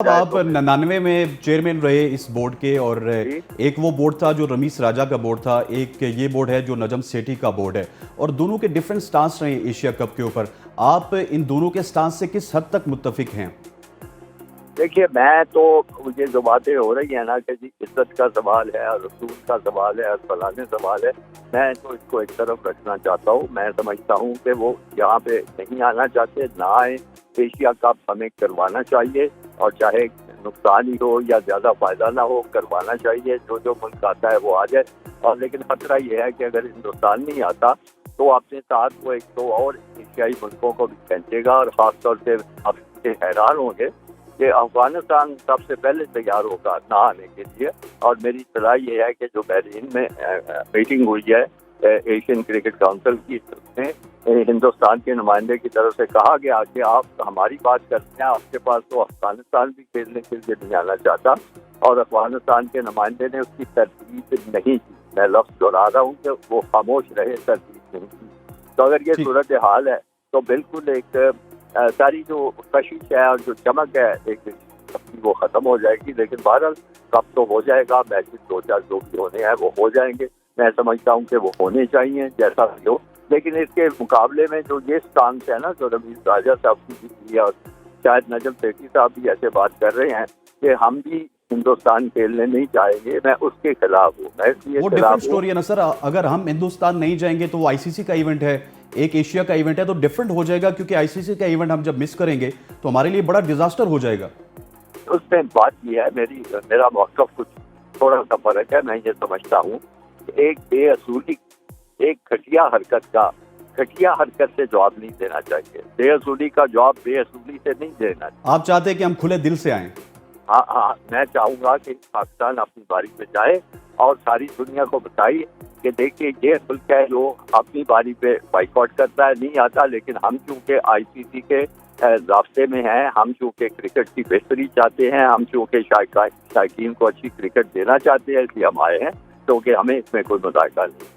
अब आप 99 में चेयरमैन रहे इस बोर्ड के, और जी। एक वो बोर्ड था जो रमीज राजा का बोर्ड था, एक ये बोर्ड है जो नजम सेठी का बोर्ड है, और दोनों के डिफरेंट स्टांस रहे एशिया कप के ऊपर। आप इन दोनों के स्टांस से किस हद तक मुत्तफिक हैं? देखिए, मैं तो ये जो बातें हो रही है ना कि जी इज्जत का सवाल है और रसूल का सवाल है और फलाने सवाल है, मैं तो इसको एक तरफ रखना चाहता हूँ। मैं समझता हूँ कि वो यहाँ पे नहीं आना चाहते, ना आए। एशिया कप हमें करवाना चाहिए, और चाहे नुकसान ही हो या ज़्यादा फ़ायदा ना हो, करवाना चाहिए। जो जो मुल्क आता है वो आ जाए। और लेकिन खतरा ये है कि अगर हिंदुस्तान नहीं आता तो अपने साथ वो एक दो और एशियाई मुल्कों को भी खींचेगा, और ख़ास तौर से आप हैरान होंगे कि अफगानिस्तान सबसे पहले तैयार होगा ना आने के लिए। और मेरी सलाह ये है कि जो बहरीन में मीटिंग हुई है एशियन क्रिकेट काउंसिल की, उसमें हिंदुस्तान के नुमाइंदे की तरफ से कहा गया कि आप हमारी बात करते हैं, आपके पास तो अफगानिस्तान भी खेलने के लिए नहीं आना चाहता, और अफगानिस्तान के नुमाइंदे ने उसकी तरतीब नहीं की। मैं लफ्ज़ दोहरा रहा हूँ कि वो खामोश रहे, तरतीब नहीं की। तो अगर ये सूरत हाल है तो बिल्कुल एक सारी जो कशिश है और जो चमक है एक वो ख़त्म हो जाएगी। लेकिन बहरहाल कब तो हो जाएगा, मैचेस दो चार जो भी होने हैं वो हो जाएंगे। मैं समझता हूँ कि वो होने चाहिए जैसा भी हो। लेकिन इसके मुकाबले में जो ये स्टांस है ना, जो रमीज राजा साहब की और शायद नजम सेठी साहब भी ऐसे बात कर रहे हैं कि हम भी हिंदुस्तान खेलने नहीं जाएंगे, मैं उसके खिलाफ हूँ। मैं इसलिए वो डिफरेंट स्टोरी है ना सर। अगर हम हिंदुस्तान नहीं जाएंगे तो वो आईसीसी का इवेंट है, एक एशिया का इवेंट है, तो डिफरेंट हो जाएगा, क्योंकि आईसीसी का इवेंट हम जब मिस करेंगे तो हमारे लिए बड़ा डिजास्टर हो जाएगा। उसमें बात यह है, मेरा मौक़िफ़ कुछ थोड़ा सा फर्क है। मैं ये समझता हूँ कि एक बेअसूली, एक घटिया हरकत से जवाब नहीं देना चाहिए। बेअसूली का जवाब बेअसूली से नहीं देना चाहिए। आप चाहते हैं कि हम खुले दिल से आएं? हाँ हाँ, मैं चाहूँगा कि पाकिस्तान अपनी बारी पे जाए और सारी दुनिया को बताइए कि देखिए ये मुल्क है जो अपनी बारी पे बाइकआउट करता है, नहीं आता। लेकिन हम चूँकि आईसीसी के रास्ते में हैं, हम चूँकि क्रिकेट की बेहतरी चाहते हैं, हम चूँकि शायकीन को अच्छी क्रिकेट देना चाहते हैं, इसलिए हम आए हैं, क्योंकि हमें इसमें कोई मुदाखला नहीं।